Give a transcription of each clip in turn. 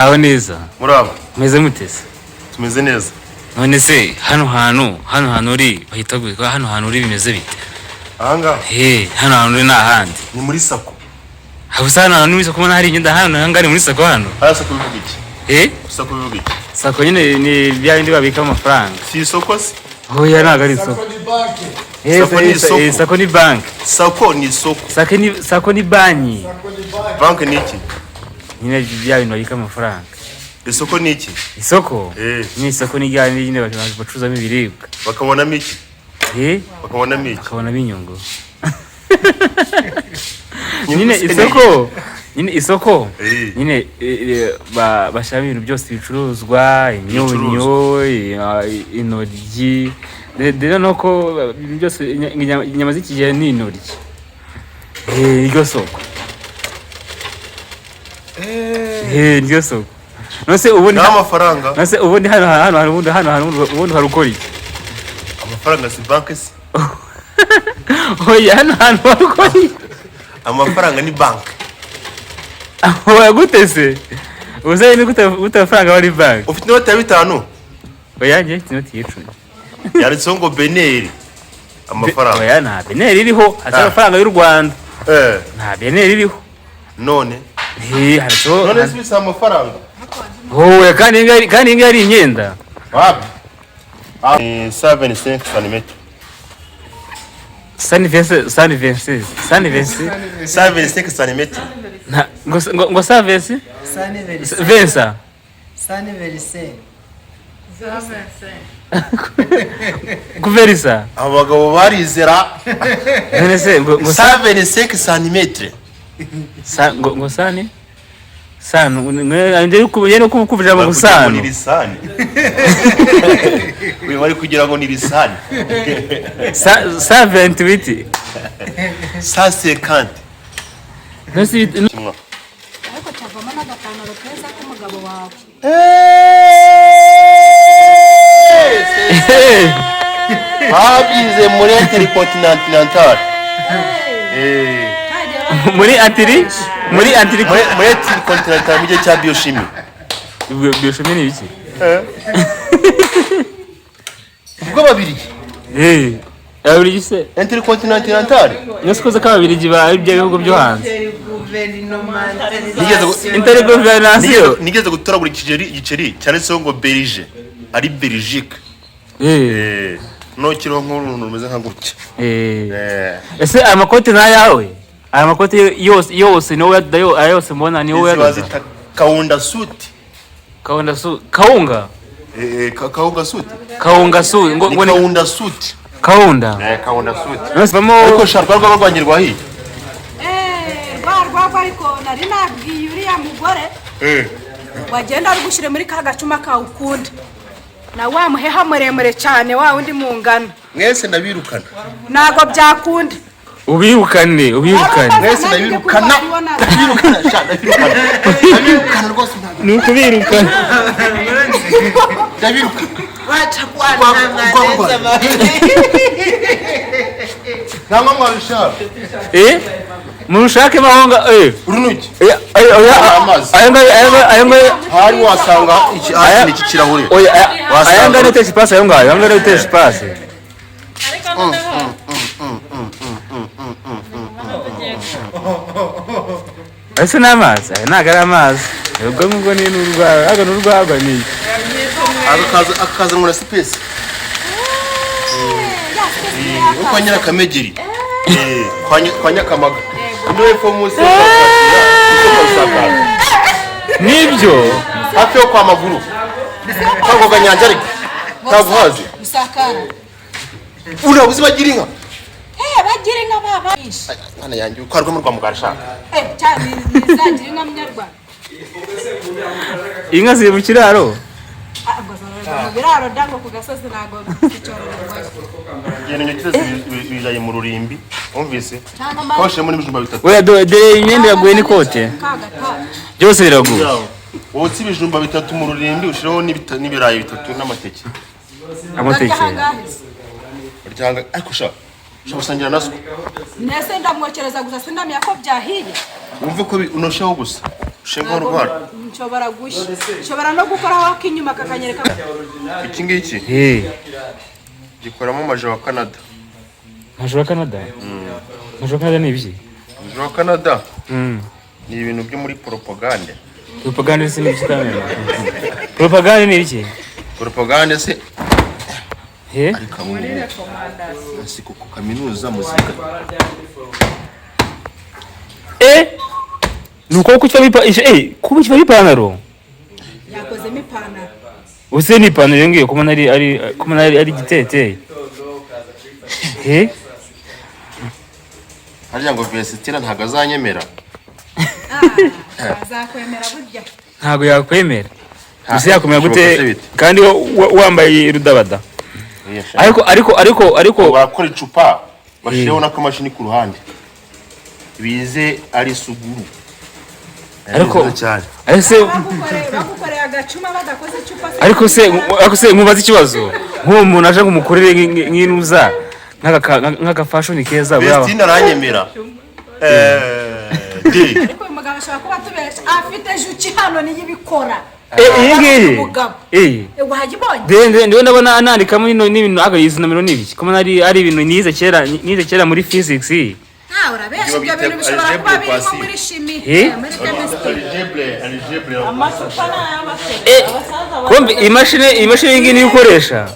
Aho neza. Muraba. Meze mutese. Tumeze neza. None se hano hantu uri bahitagurika hano hantu uri bimeze bite? Ahanga. Hano hantu uri nahandi. Ni muri sako. Habusana hano muri sako hari ingenda hano hangari muri sako hano. Sako bivuga iki? Sako bivuga iki? Sako nyine ni bya bindi babika amafaranga. Si isoko se? Oya ntago ari isoko. Sako ni bank. Sako ni isoko. Sako ni banki. Bank ni iki? Nyine bya bintu babika amafaranga. Isoko ni iki? Isoko? Ni isoko ni gya nyine bacuzamo ibiribwa. Bakabonamo iki? Bakabonamo iki? Bakabonamo inyungu. Nyine isoko nyine bashaka ibintu byose bicuruzwa imyunyu intoryi rero nuko ibintu byose inyama z'ikigihe ni intoryi iryo soko iryo soko nose ubundi amafaranga nose ubundi hano hari ukora iki amafaranga si bank se oya hano hari ukora iki amafaranga ni bank oya gute se uzaye ni gute amafaranga wari bank ufite inote ya 5 oya nje inote y'icumi yanditseho ngo beneri amafaranga oya nta beneri iriho hasa amafaranga y'u Rwanda nta beneri iriho none hariho none si amafaranga oya kandi inga ari imyenda wapi 75 cm Sanivese centimetre. Ngo Sanivese? Vensa. Sanivese. Kuverisa. Abagabo barizera. None se ngo 75 centimetre. Ngo sani? Sano nje kubujye kuvuja mu gusano. Ni lisani. We wari kugira ngo ni lisani. 78. 150. Nasi ariko cyavamo n'agakanaro keza k'umugabo wawe. Babyize muri Intercontinental. Muri Intercontinental mu gihe cya biochimie. Biochimie ni iki? Ubwo babiri. Abiri gise Intercontinental. Yasikoze kabiri ba ibyo bihugu byo hanze. Intergouvernemental. Nigeze gutoragura igiceri cyanditseho ngo Belgique. Ari Belgique. No kiro nkuru rumeze nka gutya. Ese amakote na yawe? Aya makote yose no dayo ayose mbona ni wowe yadoze. Kaunda suit. Kaunda suit. Kaunga. Kaunga suit. Kaunga suit. Ngo kaunda suit. Kaunda. Kaunda suit. Nasvamo ariko sharwa rwagirwa hi. Rwa ariko nari nabwiye uriya mugore. Wagenda ari gushire muri ka gacuma ka ukunda. Na wa muheha muremure cyane wa undi mungana. Mwese ndabirukana. Nago byakunda. Ubirukane mwese ndabirukana rwose nukubirukana ndabirukana wacha kwana nangwa mwabishaka murushake mahonga urunuki ayanga hari wasanga iki kirahure ayanga nete space ayanga nete space ese namazi nagara amazi ubwo ngo ni n'urwagwa ni akaza muri space uko nyira kamegeri kwa nyakamaga ndoye ko musi nibyo hafi yo kwa maguru kagoga nyanja ariko kaguhaze usakara urabuzi bagira inka bagira inka baba ana yanjye ukarwa mu Rwanda mugashaka cyane nizagira inka munyarwanda inka ziri mu kiraro mu biraro dango ku gasozi nago cyororerwa ngene nyakitse bijaye mu rurimbi umvise koshe muri bijumba bitatu oya de imyenda yaguye ni kote byose biraguye wowe ibijumba bitatu mu rurimbi ushiraho n'ibirayi bitatu n'amateke ryanga ariko sha usangira naswo nese ndamwokereza gusa sindamya ko byahiye wumve ko unoshaho gusa Ushinga urwara. Nshobora gushya. Nshobora no gukoraho akinyuma kakanyereka. Iki ngiki? Gikoramo maje wa Canada. Maje wa Canada? Maje wa Canada ni ibiki? Maje wa Canada? Ni ibintu byo muri propaganda. Propaganda si ni cyane. Propaganda ni ibiki? Propaganda se ariko muri recommendation. Siko ku kaminuza muzika. Nuko kucyo bipa kuba kiba ipantaro. Yakoze mipantaro. Use ni ipantaro ngiye kuma ari gitete. Harya ngo Vesitira ntago azanyemera. Azakwemera burya. Ntago yakwemera. Use yakomera gute kandi wambaye rudabada. Ariko bakora icupa bashireho n'akamashini ku ruhande. Bize ari suguru. Ariko cyane. Bagukoreye agacuma badakoze icupa. Ariko se nkubaza ikibazo. Nko umuntu aje kumukorere nk'inuza nk'aka fashion keza bwa. Vestina aranyemera. Ariko umugabo ashaka kuba tubesha afite juki hano ni yibikora. Wahagibonye? Ndiwe ndabona anandikamo n'ibintu agayizi nomero n'ibiki. Kuma ari ibintu nize kera muri physics. Urabesha ibyo bintu bishobora kuba birimo muri chimie. Algebra. Amasupa n'ay'abasaza. Kombe imashini ngiyi ukoresha.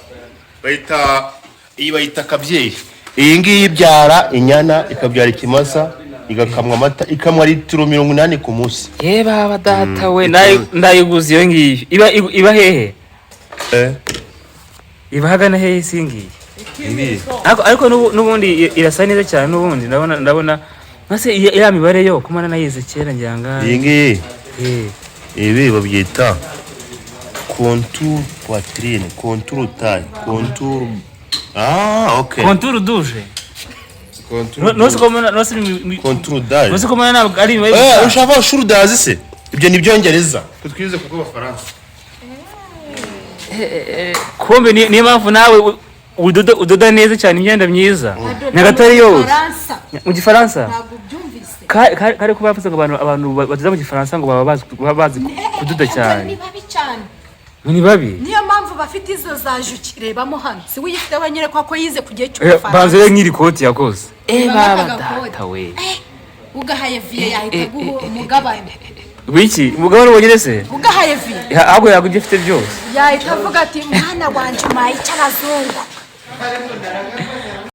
Bayita kabyeyi. Iyi ngiyi ibyara inyana ikabyara ikimasa igakamwa amata ikamwa litiro 80 ku munsi. Baba data we ndayiguze iyo ngiyi. Iba hehe? Iba hagana hehe singiye? Ariko nubundi irasa neza cyane nubundi ndabona mase ya mibare yo kumana nayize kera njyanga. Iyi ngiyi ibi babyita contour poitrine, contour taille, contour okay. Contour douche. Contour dalle. Nose komana ntabwo ari ushaka shuru dazi se? Ibyo ni byongereza. Twize kuko Abafaransa. Kombe ni mpamvu nawe udoda neza cyane imyenda myiza. Nyagatare yose. Mu Gifaransa. Ntabwo byumvise. Kare kuba bavuze ngo abantu badoda mu Gifaransa ngo baba bazi kudoda cyane. Ni babi cyane. Ni babi. Niyo mpamvu bafite izo za juki rebamo hano. Si wiyifite wenyine ko yize kugiye cy'Ubufaransa. Banze nk'iri koti yakoze. Baba data we. Ugahaye vie yahita guha umugabane. Wiki umugabane wonyine se? Ugahaye vie. Ahubwo yaguje ifite byose. Yahita avuga ati mwana wanje mayi cy'abazungu.